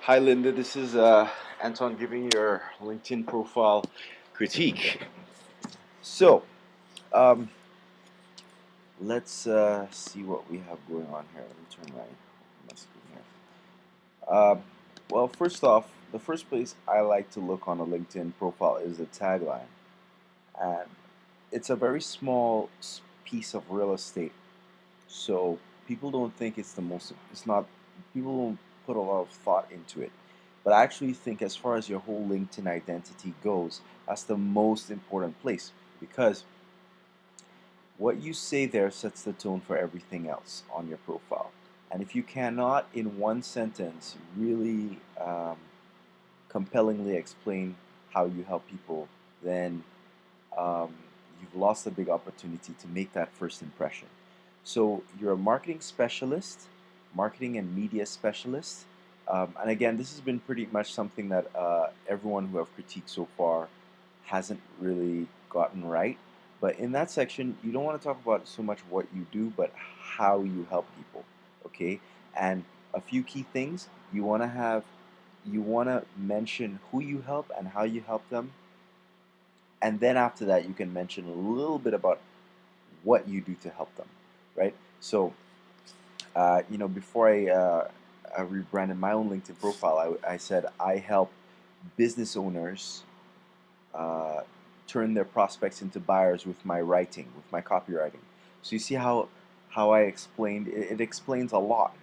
Hi, Linda. This is Anton giving your LinkedIn profile critique. So, um, let's see what we have going on here. Let me turn my screen here. Uh, well, first off, the first place I like to look on a LinkedIn profile is the tagline. And it's a very small piece of real estate. So, people don't think it's not, people don't put a lot of thought into it. But I actually think, as far as your whole LinkedIn identity goes, that's the most important place because what you say there sets the tone for everything else on your profile. And if you cannot, in one sentence, really compellingly explain how you help people, then um, you've lost a big opportunity to make that first impression. So you're a marketing specialist, marketing and media specialist. And again, this has been pretty much something that everyone who I've critiqued so far hasn't really gotten right. But in that section, you don't want to talk about so much what you do, but how you help people. Okay, and a few key things you want to mention who you help and how you help them, and then after that you can mention a little bit about what you do to help them, right? So before I rebranded my own LinkedIn profile, I said I help business owners uh, turn their prospects into buyers with my writing, with my copywriting. So you see how I explained it explains a lot,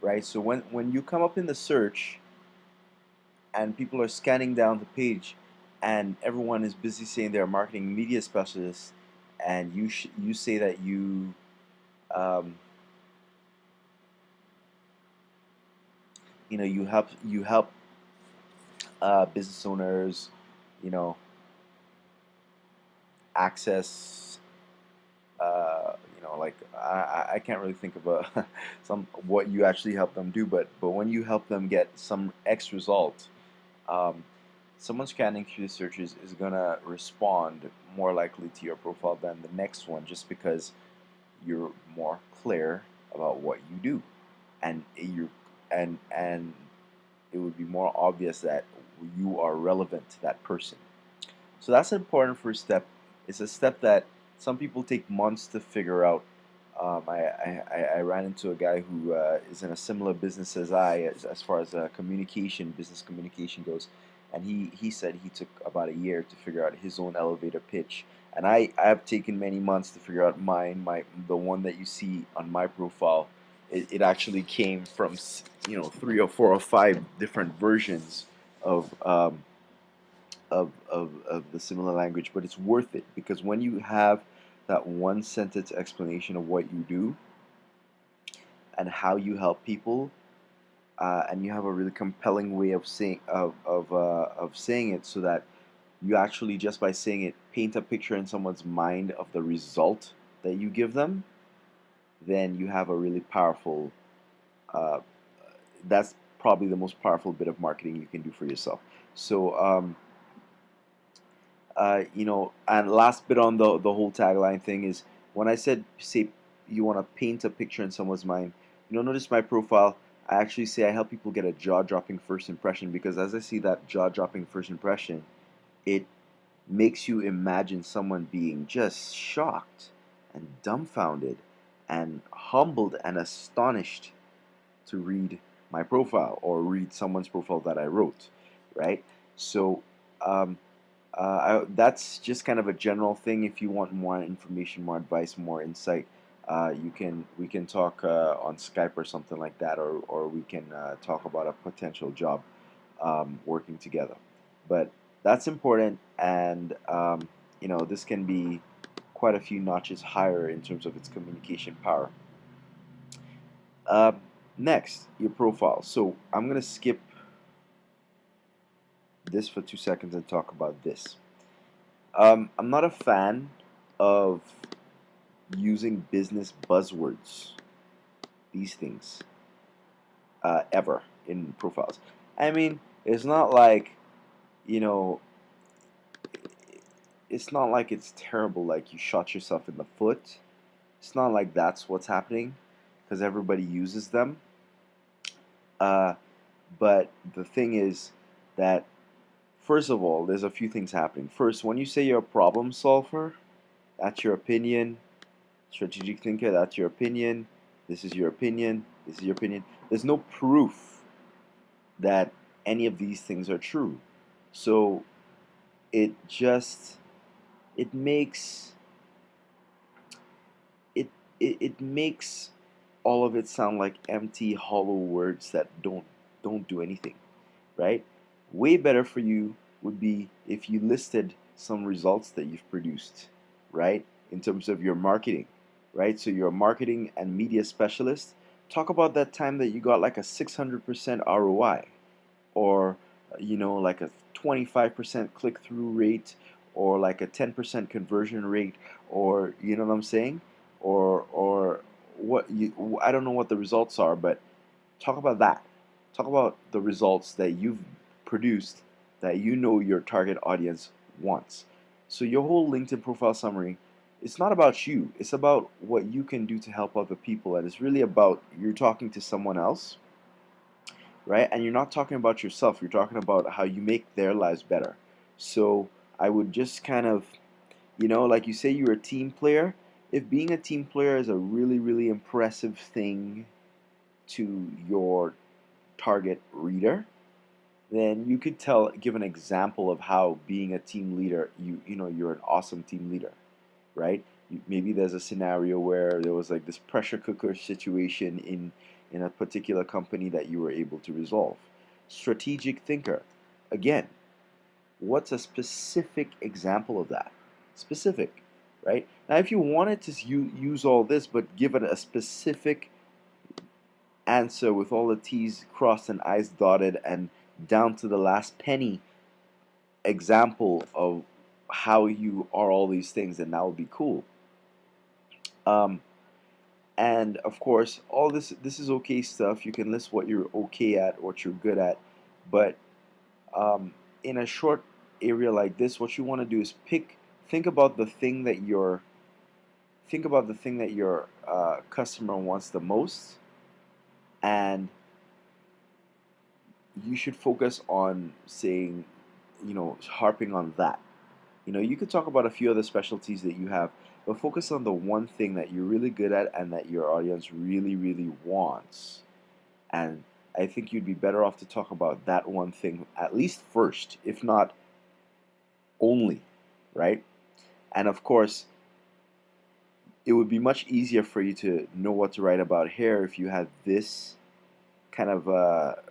right? So when you come up in the search and people are scanning down the page and everyone is busy saying they're a marketing media specialist, and you say that um, you help business owners, you know, access, like I can't really think of a some what you actually help them do, but when you help them get some X result, um, someone scanning through the searches is gonna respond more likely to your profile than the next one, just because you're more clear about what you do, and and it would be more obvious that you are relevant to that person. So that's an important first step. It's a step that some people take months to figure out. I ran into a guy who is in a similar business as as far as business communication goes, and he said he took about a year to figure out his own elevator pitch, and I have taken many months to figure out the one that you see on my profile. It actually came from 3 or 4 or 5 different versions of. Of the similar language, but it's worth it because when you have that one sentence explanation of what you do and how you help people, and you have a really compelling way of saying it, so that you actually, just by saying it, paint a picture in someone's mind of the result that you give them, then you have a really powerful. Uh, that's probably the most powerful bit of marketing you can do for yourself. So. And last bit on the whole tagline thing is, when I said, say, you want to paint a picture in someone's mind, notice my profile. I actually say I help people get a jaw-dropping first impression, because as I see that jaw-dropping first impression, it makes you imagine someone being just shocked and dumbfounded and humbled and astonished to read my profile or read someone's profile that I wrote, right? So, um, that's just kind of a general thing. If you want more information, more advice, more insight, we can talk on Skype or something like that, or we can talk about a potential job working together. But that's important, and this can be quite a few notches higher in terms of its communication power. Uh, Next, your profile. So I'm gonna skip this for 2 seconds and talk about this. I'm not a fan of using business buzzwords, these things, ever in profiles. I mean, you know, it's not like it's terrible, like you shot yourself in the foot. It's not like that's what's happening, because everybody uses them. Uh, But the thing is that, first of all, there's a few things happening. First, when you say you're a problem solver, that's your opinion. Strategic thinker, that's your opinion. This is your opinion. This is your opinion. There's no proof that any of these things are true. So it just it makes it it makes all of it sound like empty, hollow words that don't do anything, right? Way better for you would be if you listed some results that you've produced, right? In terms of your marketing, right? So you're a marketing and media specialist. Talk about that time that you got like a 600% ROI, or like a 25% click-through rate, or like a 10% conversion rate, or you know what I'm saying, or what you I don't know what the results are, but talk about that. Talk about the results that you've produced that you know your target audience wants. So your whole LinkedIn profile summary, it's not about you. It's about what you can do to help other people, and it's really about you're talking to someone else, right? And you're not talking about yourself. You're talking about how you make their lives better. So I would just kind of, like you say, you're a team player. If being a team player is a really, really impressive thing to your target reader, then you could give an example of how being a team leader, you're an awesome team leader, right? Maybe there's a scenario where there was like this pressure cooker situation in a particular company that you were able to resolve. Strategic thinker, again, what's a specific example of that? Specific, right? Now, if you wanted to use all this, but give it a specific answer with all the T's crossed and I's dotted and down to the last penny example of how you are all these things, then that would be cool. Um, and of course, all this is okay stuff. You can list what you're okay at, what you're good at, but um, in a short area like this, what you want to do is think about the thing that your customer wants the most, and you should focus on saying, harping on that. You could talk about a few other specialties that you have, but focus on the one thing that you're really good at and that your audience really, really wants. And I think you'd be better off to talk about that one thing at least first, if not only, right? And of course, it would be much easier for you to know what to write about here if you had this kind of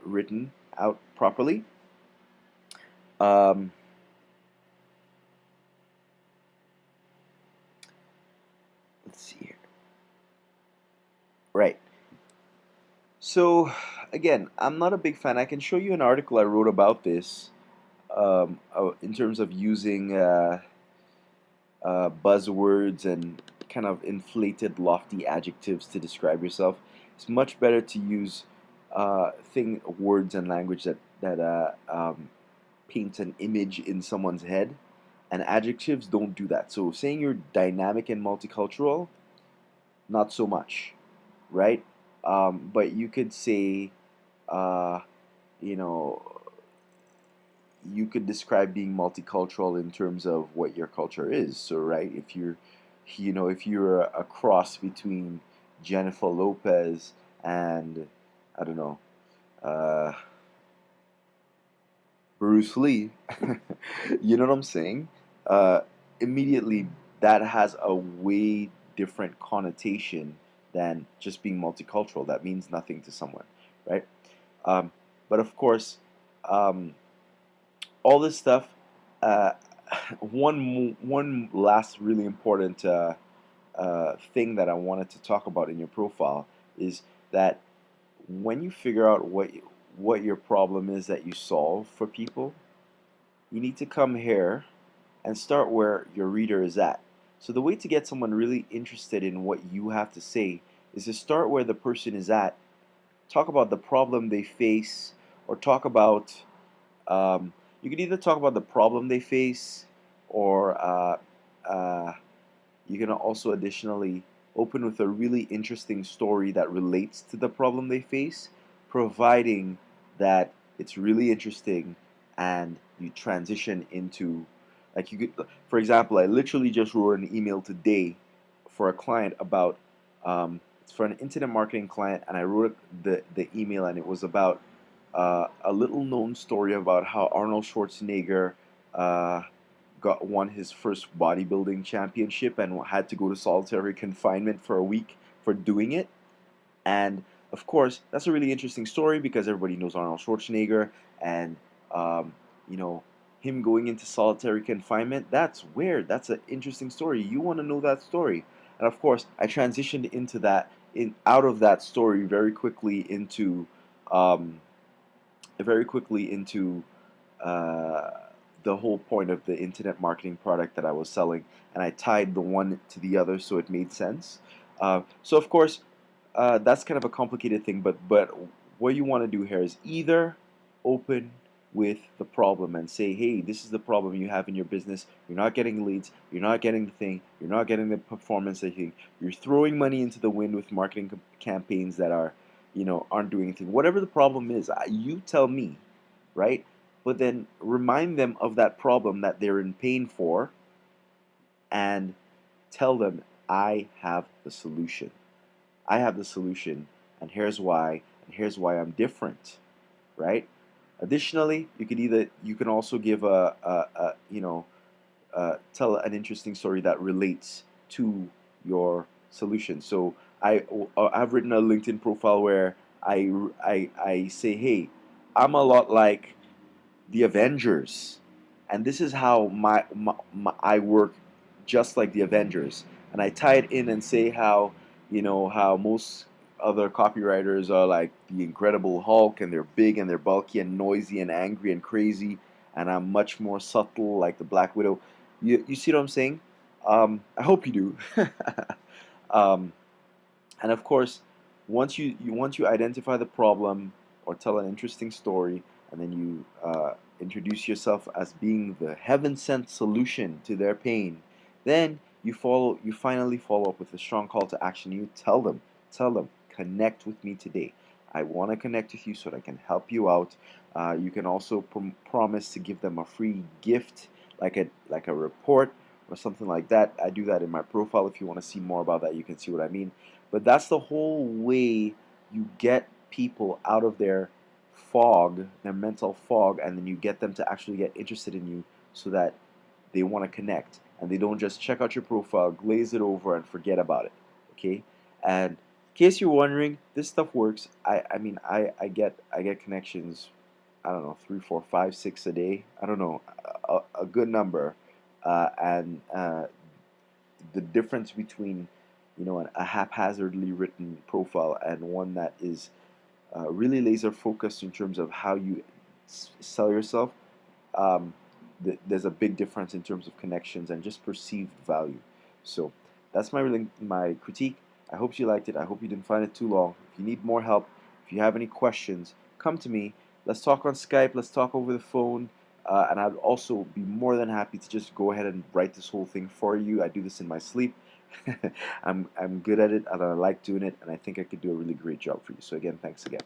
written out properly. Um, let's see here. Right. So, again, I'm not a big fan. I can show you an article I wrote about this in terms of using buzzwords and kind of inflated, lofty adjectives to describe yourself. It's much better to use words and language that paint an image in someone's head, and adjectives don't do that. So saying you're dynamic and multicultural, not so much, right? But you could say, uh, you know, you could describe being multicultural in terms of what your culture is. So, right, if you're a cross between Jennifer Lopez and, I don't know, uh, Bruce Lee, you know what I'm saying? Uh, Immediately, that has a way different connotation than just being multicultural. That means nothing to someone, right? Um, but of course, um, all this stuff. Uh, one last really important thing that I wanted to talk about in your profile is that when you figure out what your problem is that you solve for people, you need to come here and start where your reader is at. So the way to get someone really interested in what you have to say is to start where the person is at. Talk about the problem they face, or talk about you can either talk about the problem they face, or uh, you can also additionally open with a really interesting story that relates to the problem they face, providing that it's really interesting, and you transition into, like, you could, for example, I literally just wrote an email today for a client about, it's for an internet marketing client, and I wrote the email, and it was about a little known story about how Arnold Schwarzenegger uh, won his first bodybuilding championship and had to go to solitary confinement for a week for doing it. And of course, that's a really interesting story because everybody knows Arnold Schwarzenegger, and um, you know, him going into solitary confinement. That's weird. That's an interesting story. You want to know that story. And of course, I transitioned into that, in out of that story um, very quickly into uh, the whole point of the internet marketing product that I was selling, and I tied the one to the other so it made sense. So of course, that's kind of a complicated thing, but what you want to do here is either open with the problem and say, hey, this is the problem you have in your business. You're not getting leads. You're not getting the thing. You're not getting the performance that you're throwing money into the wind with marketing campaigns that are, aren't doing anything. Whatever the problem is, you tell me, right? But then remind them of that problem that they're in pain for, and tell them, I have the solution. I have the solution, and here's why I'm different, right? Additionally, you can also give tell an interesting story that relates to your solution. So I've written a LinkedIn profile where I say, hey, I'm a lot like the Avengers, and this is how I work just like the Avengers, and I tie it in and say how, how most other copywriters are like the Incredible Hulk, and they're big and they're bulky and noisy and angry and crazy, and I'm much more subtle like the Black Widow. You see what I'm saying? I hope you do. um, and of course, once you identify the problem or tell an interesting story, and then you introduce yourself as being the heaven sent solution to their pain, then you finally follow up with a strong call to action. You tell them, connect with me today. I want to connect with you so that I can help you out. You can also promise to give them a free gift, like a report or something like that. I do that in my profile. If you want to see more about that, you can see what I mean. But that's the whole way you get people out of their fog, their mental fog, and then you get them to actually get interested in you so that they want to connect, and they don't just check out your profile, glaze it over, and forget about it. Okay? And in case you're wondering, this stuff works. I get connections, I don't know, three, four, five, six a day. I don't know, a good number. And The difference between, a haphazardly written profile and one that is really laser focused in terms of how you sell yourself, um, there's a big difference in terms of connections and just perceived value. So that's my critique. I hope you liked it. I hope you didn't find it too long. If you need more help, if you have any questions, come to me. Let's talk on Skype. Let's talk over the phone. And I'd also be more than happy to just go ahead and write this whole thing for you. I do this in my sleep. I'm good at it, and I like doing it, and I think I could do a really great job for you. So again, thanks again.